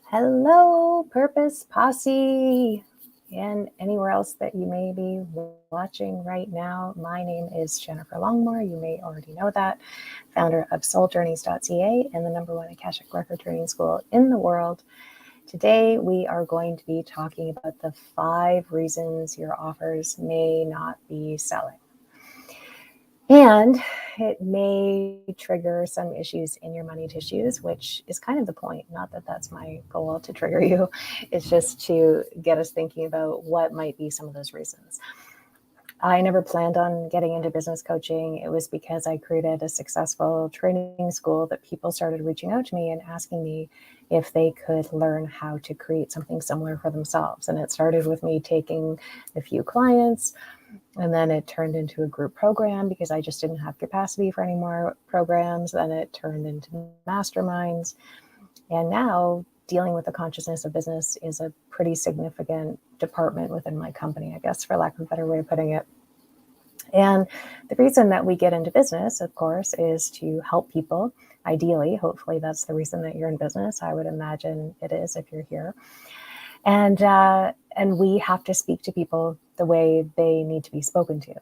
Hello, Purpose Posse, and anywhere else that you may be watching right now. My name is Jennifer Longmore. You may already know that, founder of souljourneys.ca and the #1 Akashic Record Training School in the world. Today, we are going to be talking about the 5 reasons your offers may not be selling. And it may trigger some issues in your money tissues, which is kind of the point. Not that that's my goal to trigger you. It's just to get us thinking about what might be some of those reasons. I never planned on getting into business coaching. It was because I created a successful training school that people started reaching out to me and asking me if they could learn how to create something similar for themselves. And it started with me taking a few clients, and then it turned into a group program because I just didn't have capacity for any more programs. Then it turned into masterminds. And now dealing with the consciousness of business is a pretty significant department within my company, I guess, for lack of a better way of putting it. And the reason that we get into business, of course, is to help people. Ideally, hopefully that's the reason that you're in business. I would imagine it is if you're here. And we have to speak to people the way they need to be spoken to.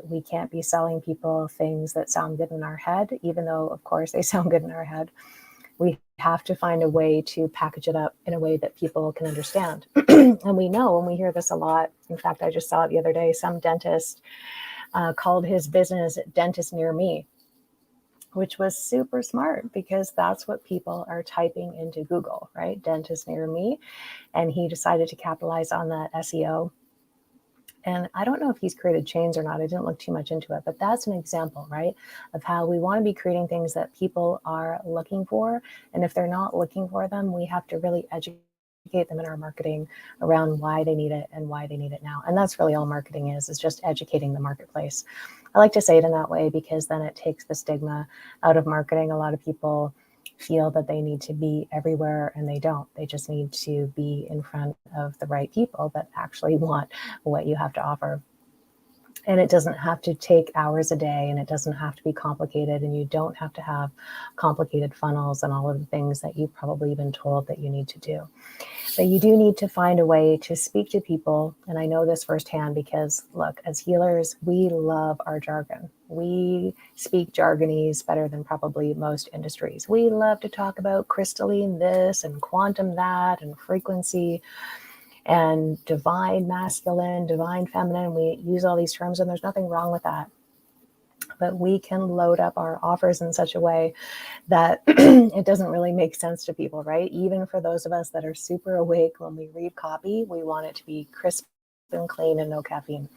We can't be selling people things that sound good in our head, even though, of course, they sound good in our head. We have to find a way to package it up in a way that people can understand. And we know, and we hear this a lot. In fact, I just saw it the other day. Some dentist called his business Dentist Near Me, which was super smart because that's what people are typing into Google, right? Dentist Near Me. And he decided to capitalize on that SEO. And I don't know if he's created chains or not. I didn't look too much into it, but that's an example, right, of how we want to be creating things that people are looking for. And if they're not looking for them, we have to really educate them in our marketing around why they need it and why they need it now. And that's really all marketing is just educating the marketplace. I like to say it in that way because then it takes the stigma out of marketing. A lot of people feel that they need to be everywhere and they don't. They just need to be in front of the right people that actually want what you have to offer. And it doesn't have to take hours a day, and it doesn't have to be complicated, and you don't have to have complicated funnels and all of the things that you've probably been told that you need to do. But you do need to find a way to speak to people. And I know this firsthand because, look, as healers, we love our jargon. We speak jargonese better than probably most industries. We love to talk about crystalline this and quantum that and frequency and divine masculine, divine feminine. We use all these terms, and there's nothing wrong with that. But we can load up our offers in such a way that it doesn't really make sense to people, right? Even for those of us that are super awake when we read copy, we want it to be crisp and clean and no caffeine.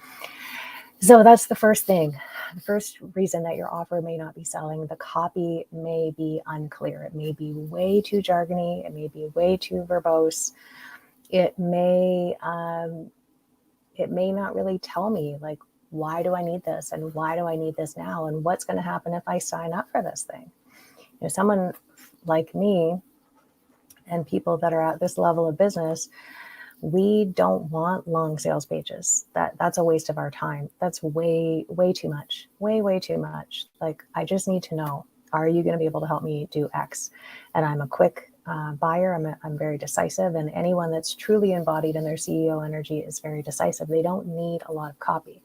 So that's the first thing. The first reason that your offer may not be selling, the copy may be unclear. It may be way too jargony. It may be way too verbose. It may not really tell me, like, why do I need this? And why do I need this now? And what's going to happen if I sign up for this thing? You know, someone like me and people that are at this level of business, we don't want long sales pages. That's a waste of our time. That's way too much. Way too much. Like, I just need to know, are you going to be able to help me do X? And I'm a quick buyer. I'm very decisive, and anyone that's truly embodied in their CEO energy is very decisive. They don't need a lot of copy.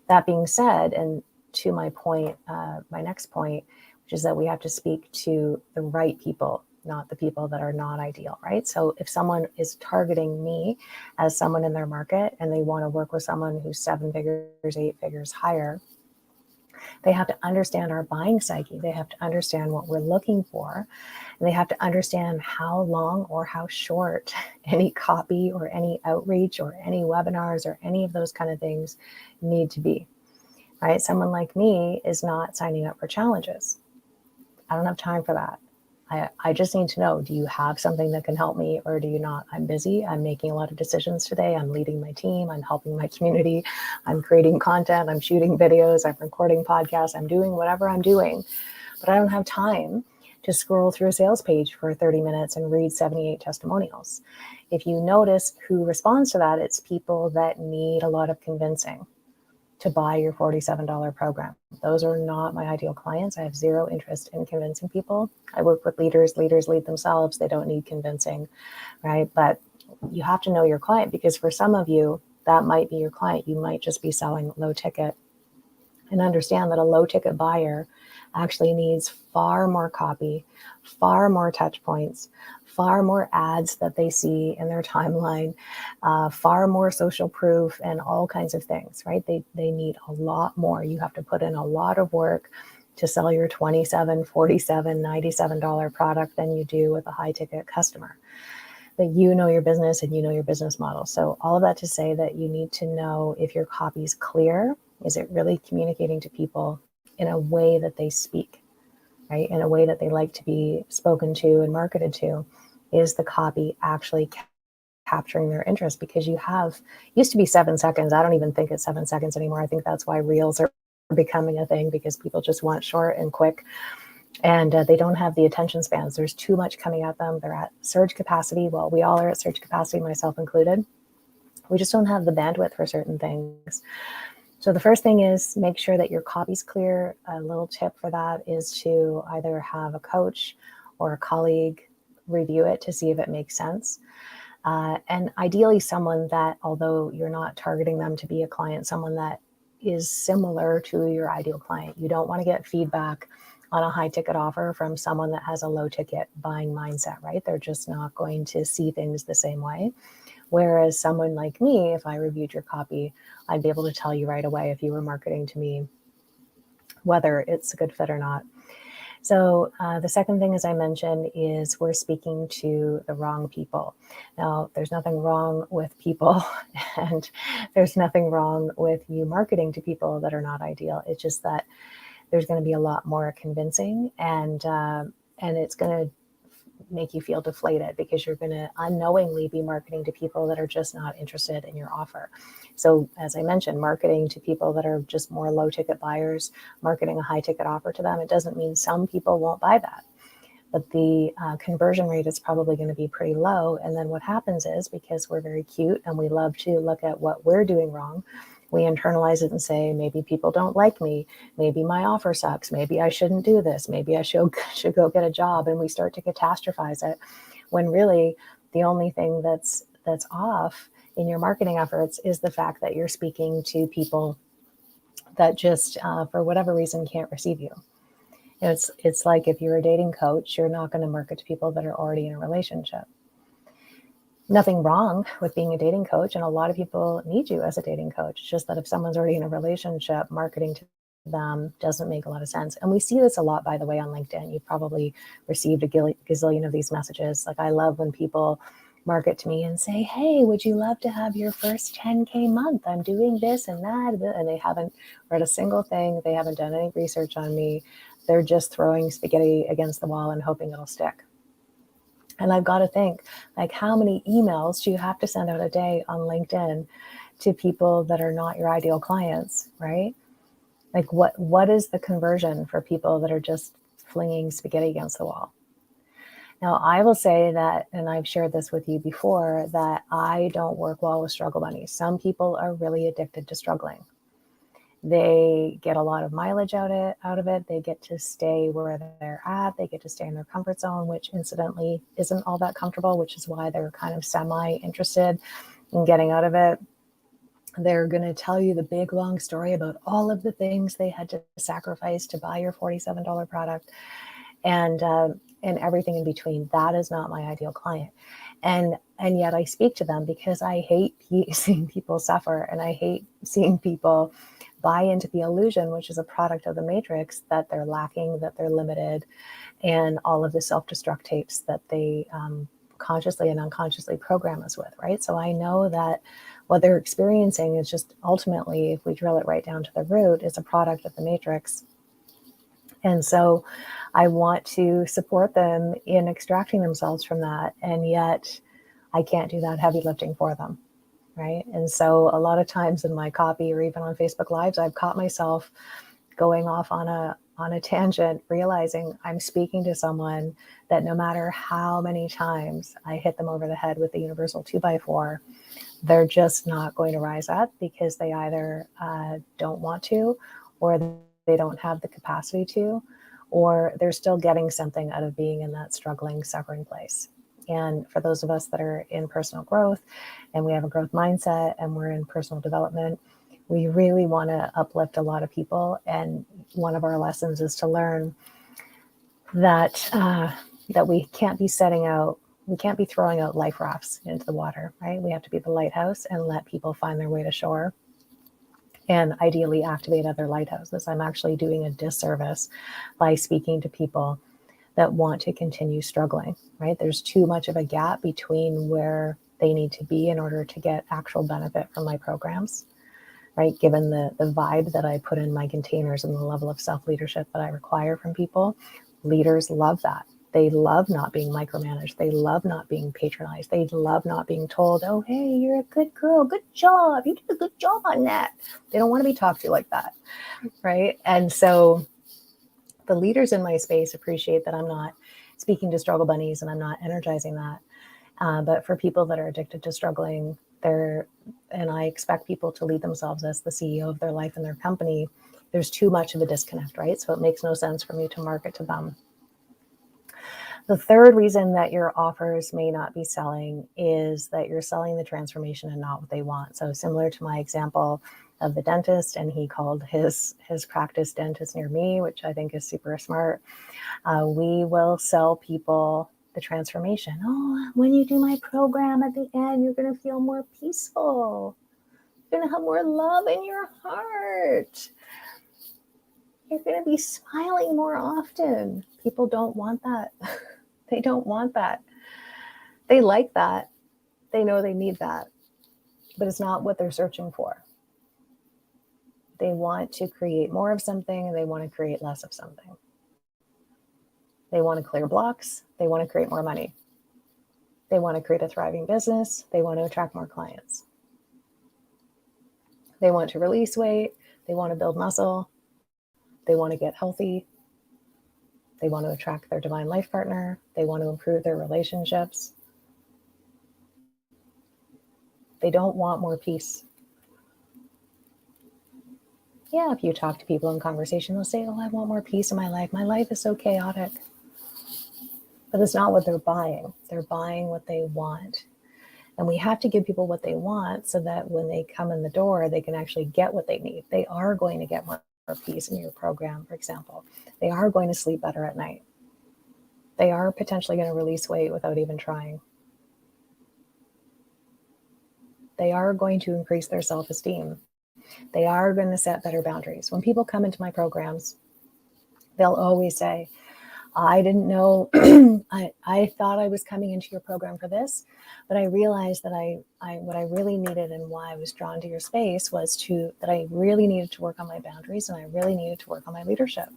That being said, and to my point, my next point, which is that we have to speak to the right people, not the people that are not ideal, right? So if someone is targeting me as someone in their market and they want to work with someone who's 7 figures, 8 figures higher, they have to understand our buying psyche. They have to understand what we're looking for. And they have to understand how long or how short any copy or any outreach or any webinars or any of those kind of things need to be, right? Someone like me is not signing up for challenges. I don't have time for that. I just need to know, do you have something that can help me or do you not? I'm busy. I'm making a lot of decisions today. I'm leading my team. I'm helping my community. I'm creating content. I'm shooting videos. I'm recording podcasts. I'm doing whatever I'm doing. But I don't have time to scroll through a sales page for 30 minutes and read 78 testimonials. If you notice who responds to that, it's people that need a lot of convincing. to buy your $47 program. Those are not my ideal clients. I have zero interest in convincing people. I work with leaders. Leaders lead themselves. They don't need convincing, right? But you have to know your client, because for some of you, that might be your client. You might just be selling low ticket, and understand that a low ticket buyer actually needs far more copy, far more touch points, far more ads that they see in their timeline, far more social proof, and all kinds of things, right? They need a lot more. You have to put in a lot of work to sell your $27, $47, $97 product than you do with a high ticket customer. That you know your business and you know your business model. So all of that to say that you need to know if your copy is clear. Is it really communicating to people in a way that they speak, right? In a way that they like to be spoken to and marketed to? Is the copy actually capturing their interest? Because used to be 7 seconds. I don't even think it's 7 seconds anymore. I think that's why reels are becoming a thing, because people just want short and quick. And they don't have the attention spans. There's too much coming at them. They're at surge capacity. Well, we all are at surge capacity, myself included. We just don't have the bandwidth for certain things. So the first thing is make sure that your copy's clear. A little tip for that is to either have a coach or a colleague review it to see if it makes sense. And ideally someone that, although you're not targeting them to be a client, someone that is similar to your ideal client. You don't want to get feedback on a high ticket offer from someone that has a low ticket buying mindset, right? They're just not going to see things the same way. Whereas someone like me, if I reviewed your copy, I'd be able to tell you right away if you were marketing to me, whether it's a good fit or not. So the second thing, as I mentioned, is we're speaking to the wrong people. Now, there's nothing wrong with people, and there's nothing wrong with you marketing to people that are not ideal. It's just that there's going to be a lot more convincing, and it's going to make you feel deflated, because you're going to unknowingly be marketing to people that are just not interested in your offer. So as I mentioned, marketing to people that are just more low ticket buyers, marketing a high ticket offer to them, it doesn't mean some people won't buy that, but the conversion rate is probably going to be pretty low. And then what happens is, because we're very cute and we love to look at what we're doing wrong, we internalize it and say, maybe people don't like me. Maybe my offer sucks. Maybe I shouldn't do this. Maybe I should go get a job. And we start to catastrophize it, when really the only thing that's off in your marketing efforts is the fact that you're speaking to people that just, for whatever reason, can't receive you. It's like if you're a dating coach, you're not going to market to people that are already in a relationship. Nothing wrong with being a dating coach, and a lot of people need you as a dating coach. It's just that if someone's already in a relationship, marketing to them doesn't make a lot of sense. And we see this a lot, by the way, on LinkedIn. You've probably received a gazillion of these messages. Like, I love when people market to me and say, hey, would you love to have your first 10K month? I'm doing this and that. And they haven't read a single thing. They haven't done any research on me. They're just throwing spaghetti against the wall and hoping it'll stick. And I've got to think, like, how many emails do you have to send out a day on LinkedIn to people that are not your ideal clients, right? Like, what is the conversion for people that are just flinging spaghetti against the wall? Now, I will say that, and I've shared this with you before, that I don't work well with struggle bunnies. Some people are really addicted to struggling. They get a lot of mileage out of it. They get to stay where they're at. They get to stay in their comfort zone, which incidentally isn't all that comfortable, which is why they're kind of semi-interested in getting out of it. They're going to tell you the big, long story about all of the things they had to sacrifice to buy your $47 product, and everything in between. That is not my ideal client. And yet I speak to them because I hate seeing people suffer, and I hate seeing people buy into the illusion, which is a product of the matrix, that they're lacking, that they're limited, and all of the self-destruct tapes that they consciously and unconsciously program us with, right? So I know that what they're experiencing is just ultimately, if we drill it right down to the root, is a product of the matrix. And so I want to support them in extracting themselves from that, and yet I can't do that heavy lifting for them. Right. And so a lot of times in my copy, or even on Facebook Lives, I've caught myself going off on a tangent, realizing I'm speaking to someone that no matter how many times I hit them over the head with the universal 2x4, they're just not going to rise up because they either don't want to, or they don't have the capacity to, or they're still getting something out of being in that struggling, suffering place. And for those of us that are in personal growth and we have a growth mindset and we're in personal development, we really want to uplift a lot of people. And one of our lessons is to learn that that we can't be throwing out life rafts into the water, right? We have to be the lighthouse and let people find their way to shore, and ideally activate other lighthouses. I'm actually doing a disservice by speaking to people that want to continue struggling, right? There's too much of a gap between where they need to be in order to get actual benefit from my programs, right? Given the vibe that I put in my containers and the level of self-leadership that I require from people, leaders love that. They love not being micromanaged. They love not being patronized. They love not being told, oh, hey, you're a good girl. Good job. You did a good job on that. They don't want to be talked to like that, right? And so the leaders in my space appreciate that I'm not speaking to struggle bunnies and I'm not energizing that. But for people that are addicted to struggling, and I expect people to lead themselves as the CEO of their life and their company, there's too much of a disconnect, right? So it makes no sense for me to market to them. The third reason that your offers may not be selling is that you're selling the transformation and not what they want. So similar to my example of the dentist, and he called his practice Dentist Near Me, which I think is super smart. We will sell people the transformation. Oh, when you do my program at the end, you're going to feel more peaceful. You're going to have more love in your heart. You're going to be smiling more often. People don't want that. They don't want that. They like that. They know they need that, but it's not what they're searching for. They want to create more of something and they want to create less of something. They want to clear blocks. They want to create more money. They want to create a thriving business. They want to attract more clients. They want to release weight. They want to build muscle. They want to get healthy. They want to attract their divine life partner. They want to improve their relationships. They don't want more peace. Yeah, if you talk to people in conversation, they'll say, oh, I want more peace in my life. My life is so chaotic. But it's not what they're buying. They're buying what they want. And we have to give people what they want so that when they come in the door, they can actually get what they need. They are going to get more peace in your program, for example. They are going to sleep better at night. They are potentially going to release weight without even trying. They are going to increase their self-esteem. They are going to set better boundaries. When people come into my programs, they'll always say, I didn't know, I thought I was coming into your program for this, but I realized that what I really needed and why I was drawn to your space was that I really needed to work on my boundaries and I really needed to work on my leadership.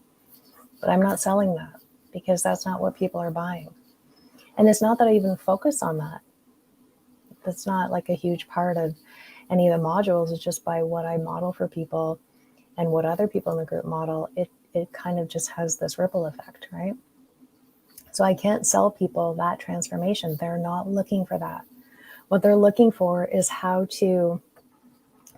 But I'm not selling that because that's not what people are buying. And it's not that I even focus on that. That's not like a huge part of any of the modules. It's just by what I model for people and what other people in the group model, it kind of just has this ripple effect, right? So I can't sell people that transformation. They're not looking for that. What they're looking for is how to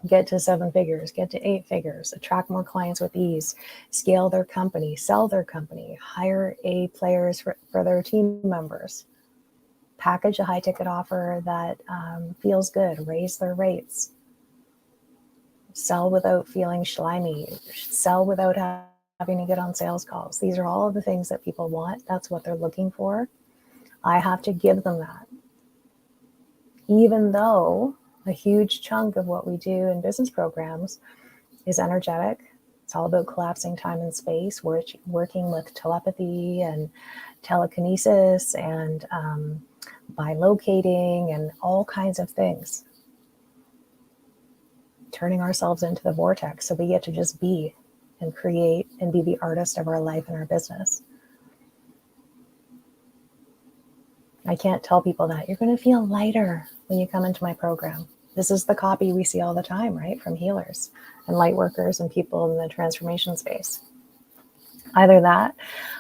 get to 7 figures, get to 8 figures, attract more clients with ease, scale their company, sell their company, hire A players for their team members, package a high ticket offer that feels good, raise their rates, sell without feeling slimy, sell without having to get on sales calls. These are all of the things that people want. That's what they're looking for. I have to give them that. Even though a huge chunk of what we do in business programs is energetic. It's all about collapsing time and space, working with telepathy and telekinesis and bilocating and all kinds of things. Turning ourselves into the vortex so we get to just be and create and be the artist of our life and our business. I can't tell people that. You're going to feel lighter when you come into my program. This is the copy we see all the time, right? From healers and light workers and people in the transformation space. Either that,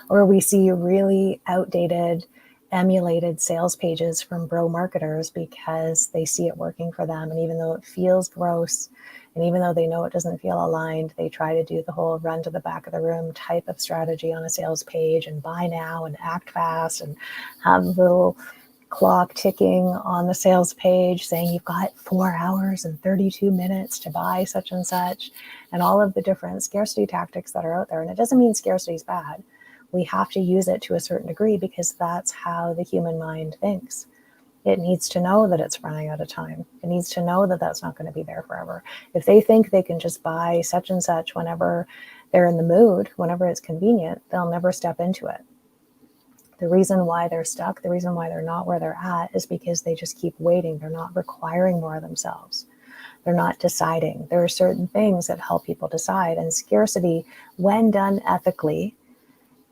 or we see really outdated emulated sales pages from bro marketers because they see it working for them. And even though it feels gross, and even though they know it doesn't feel aligned, they try to do the whole run to the back of the room type of strategy on a sales page and buy now and act fast and have a little clock ticking on the sales page saying you've got 4 hours and 32 minutes to buy such and such, and all of the different scarcity tactics that are out there. And it doesn't mean scarcity is bad. We have to use it to a certain degree because that's how the human mind thinks. It needs to know that it's running out of time. It needs to know that that's not going to be there forever. If they think they can just buy such and such whenever they're in the mood, whenever it's convenient, they'll never step into it. The reason why they're stuck, the reason why they're not where they're at is because they just keep waiting. They're not requiring more of themselves. They're not deciding. There are certain things that help people decide, and scarcity, when done ethically,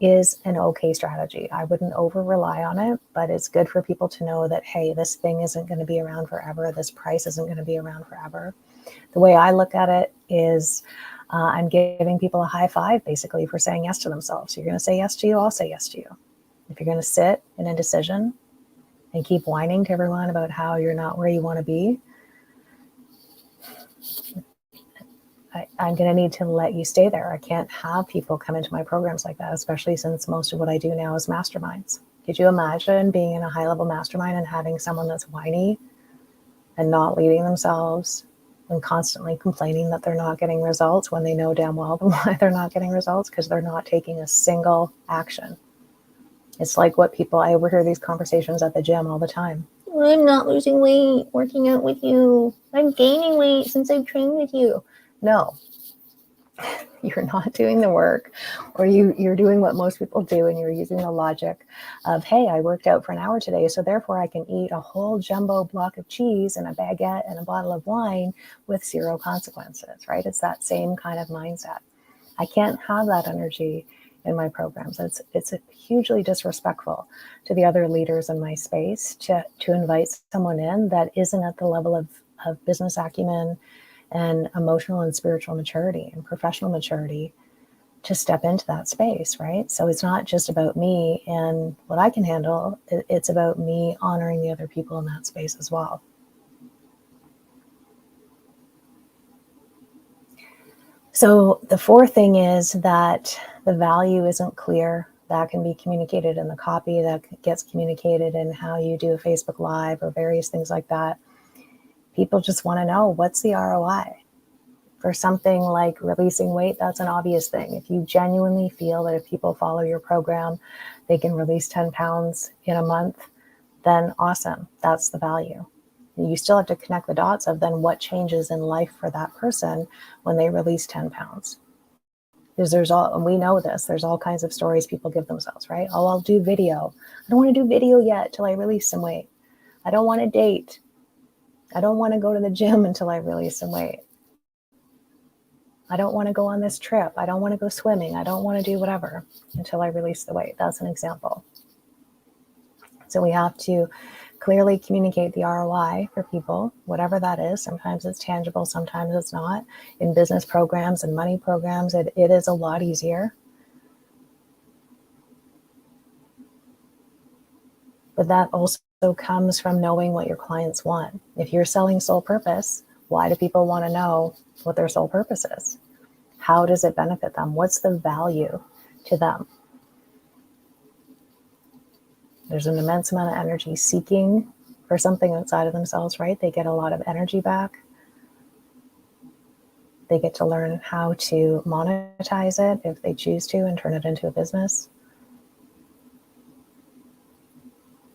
is an okay strategy. I wouldn't over rely on it, but it's good for people to know that, hey, this thing isn't going to be around forever. This price isn't going to be around forever. The way I look at it is I'm giving people a high five basically for saying yes to themselves. You're going to say yes to you, I'll say yes to you. If you're going to sit in indecision and keep whining to everyone about how you're not where you want to be, I'm going to need to let you stay there. I can't have people come into my programs like that, especially since most of what I do now is masterminds. Could you imagine being in a high-level mastermind and having someone that's whiny and not leading themselves and constantly complaining that they're not getting results when they know damn well why they're not getting results? Because they're not taking a single action. It's like what people, I overhear these conversations at the gym all the time. I'm not losing weight working out with you. I'm gaining weight since I've trained with you. No, you're not doing the work, or you're doing what most people do, and you're using the logic of, hey, I worked out for an hour today, so therefore I can eat a whole jumbo block of cheese and a baguette and a bottle of wine with zero consequences, right? It's that same kind of mindset. I can't have that energy in my programs. It's hugely disrespectful to the other leaders in my space to invite someone in that isn't at the level of business acumen and emotional and spiritual maturity and professional maturity to step into that space, right? So it's not just about me and what I can handle. It's about me honoring the other people in that space as well. So the fourth thing is that the value isn't clear. That can be communicated in the copy, that gets communicated in how you do a Facebook Live or various things like that. People just want to know, what's the ROI? For something like releasing weight, that's an obvious thing. If you genuinely feel that if people follow your program, they can release 10 pounds in a month, then awesome, that's the value. You still have to connect the dots of then what changes in life for that person when they release 10 pounds. Because and we know this, there's all kinds of stories people give themselves, right? Oh, I'll do video. I don't want to do video yet till I release some weight. I don't want to date. I don't want to go to the gym until I release some weight. I don't want to go on this trip. I don't want to go swimming. I don't want to do whatever until I release the weight. That's an example. So we have to clearly communicate the ROI for people, whatever that is. Sometimes it's tangible, sometimes it's not. In business programs and money programs, it is a lot easier. But that also comes from knowing what your clients want. If you're selling soul purpose, why do people want to know what their soul purpose is? How does it benefit them? What's the value to them? There's an immense amount of energy seeking for something outside of themselves, right? They get a lot of energy back. They get to learn how to monetize it if they choose to and turn it into a business.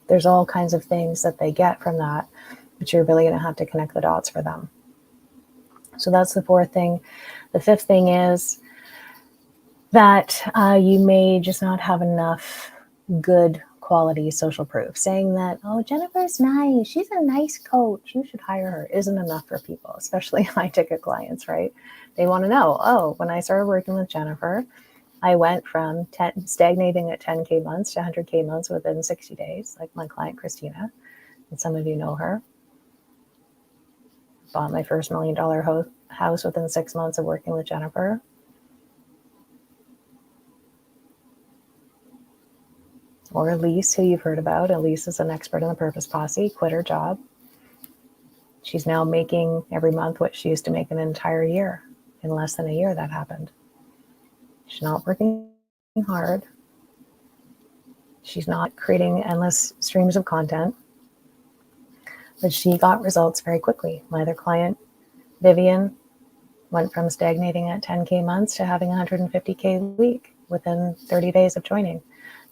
There's all kinds of things that they get from that, but you're really going to have to connect the dots for them. So that's the fourth thing. The fifth thing is that you may just not have enough good quality social proof. Saying that, oh, Jennifer's nice, she's a nice coach, you should hire her, isn't enough for people, especially high ticket clients, right? They want to know, oh, when I started working with Jennifer, I went from stagnating at 10K months to 100K months within 60 days, like my client Christina, and some of you know her. Bought my first $1 million house within 6 months of working with Jennifer. or Elise, who you've heard about. Elise is an expert in the Purpose Posse, quit her job. She's now making every month what she used to make an entire year. In less than a year, that happened. She's not working hard. She's not creating endless streams of content, but she got results very quickly. My other client, Vivian, went from stagnating at 10K months to having 150K a week within 30 days of joining.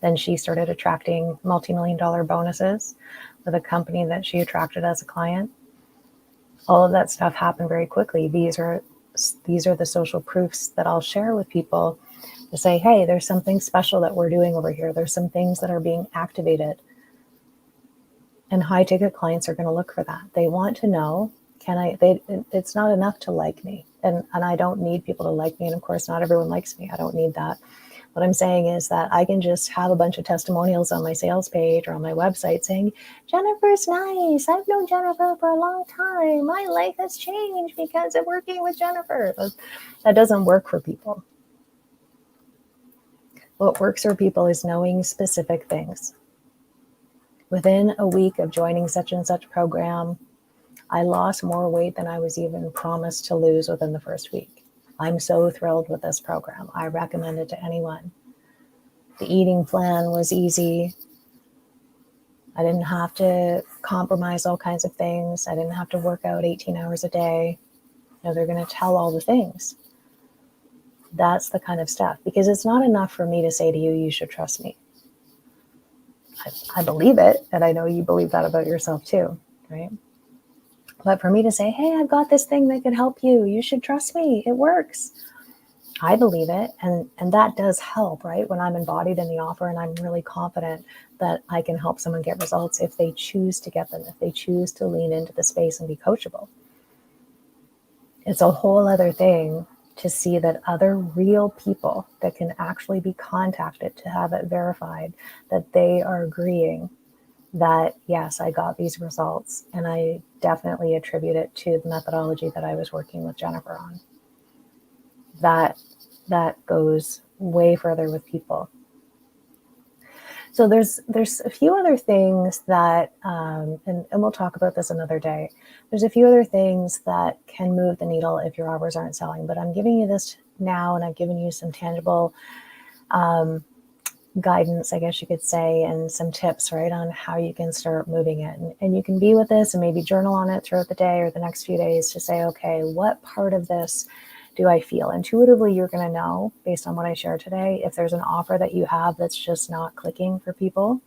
Then she started attracting multi-million-dollar bonuses with a company that she attracted as a client. All of that stuff happened very quickly. These are the social proofs that I'll share with people to say, hey, there's something special that we're doing over here. There's some things that are being activated. And high ticket clients are going to look for that. They want to know, it's not enough to like me. And I don't need people to like me. And of course, not everyone likes me. I don't need that. What I'm saying is that I can just have a bunch of testimonials on my sales page or on my website saying, Jennifer's nice. I've known Jennifer for a long time. My life has changed because of working with Jennifer. That doesn't work for people. What works for people is knowing specific things. Within a week of joining such and such program, I lost more weight than I was even promised to lose within the first week. I'm so thrilled with this program. I recommend it to anyone. The eating plan was easy. I didn't have to compromise all kinds of things. I didn't have to work out 18 hours a day. They're going to tell all the things. That's the kind of stuff, because it's not enough for me to say to you, you should trust me. I believe it, and I know you believe that about yourself too, right? But for me to say, hey, I've got this thing that can help you. You should trust me. It works. I believe it. And that does help, right? When I'm embodied in the offer and I'm really confident that I can help someone get results if they choose to get them, if they choose to lean into the space and be coachable. It's a whole other thing to see that other real people that can actually be contacted to have it verified that they are agreeing that, yes, I got these results, and I definitely attribute it to the methodology that I was working with Jennifer on. That goes way further with people. So there's a few other things that, and we'll talk about this another day. There's a few other things that can move the needle if your offers aren't selling, but I'm giving you this now, and I've given you some tangible guidance, I guess you could say, and some tips, right, on how you can start moving it. And you can be with this and maybe journal on it throughout the day or the next few days to say, okay, what part of this do I feel? Intuitively, you're going to know, based on what I shared today, if there's an offer that you have that's just not clicking for people,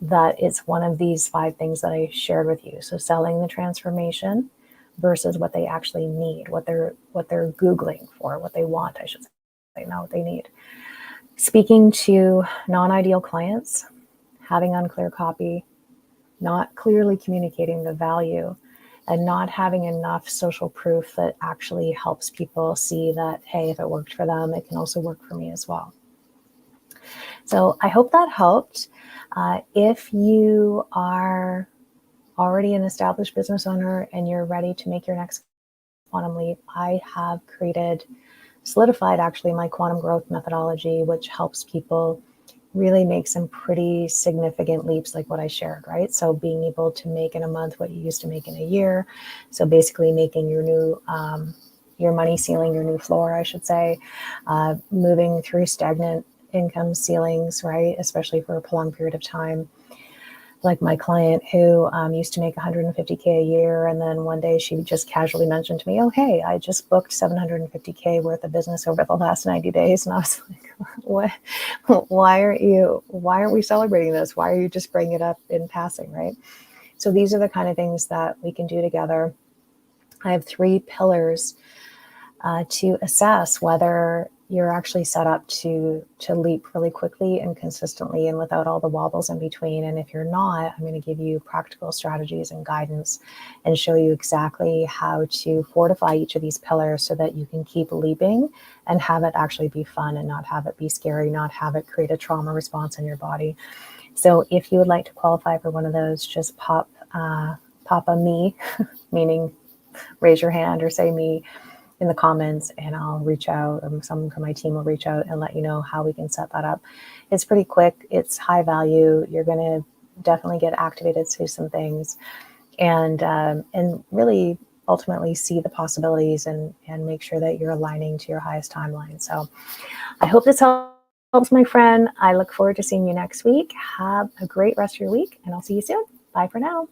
that it's one of these 5 things that I shared with you. So selling the transformation versus what they actually need, what they're Googling for, what they want, I should say, not what they need. Speaking to non-ideal clients, having unclear copy, not clearly communicating the value, and not having enough social proof that actually helps people see that, hey, if it worked for them, it can also work for me as well. So I hope that helped. If you are already an established business owner and you're ready to make your next quantum leap, I have solidified actually my quantum growth methodology, which helps people really make some pretty significant leaps like what I shared, right? So being able to make in a month what you used to make in a year. So basically making your new, your money ceiling, your new floor, I should say, moving through stagnant income ceilings, right? Especially for a prolonged period of time. Like my client who used to make 150K a year. And then one day she just casually mentioned to me, oh, hey, I just booked 750K worth of business over the last 90 days. And I was like, what? Why aren't we celebrating this? Why are you just bringing it up in passing, right? So these are the kind of things that we can do together. I have 3 pillars to assess whether you're actually set up to leap really quickly and consistently and without all the wobbles in between. And if you're not, I'm going to give you practical strategies and guidance and show you exactly how to fortify each of these pillars so that you can keep leaping and have it actually be fun and not have it be scary, not have it create a trauma response in your body. So if you would like to qualify for one of those, just pop a me, meaning raise your hand or say me, in the comments, and I'll reach out, or someone from my team will reach out and let you know how we can set that up. It's pretty quick. It's high value. You're going to definitely get activated to some things, and really ultimately see the possibilities and make sure that you're aligning to your highest timeline. So I hope this helps, my friend. I look forward to seeing you next week. Have a great rest of your week, and I'll see you soon. Bye for now.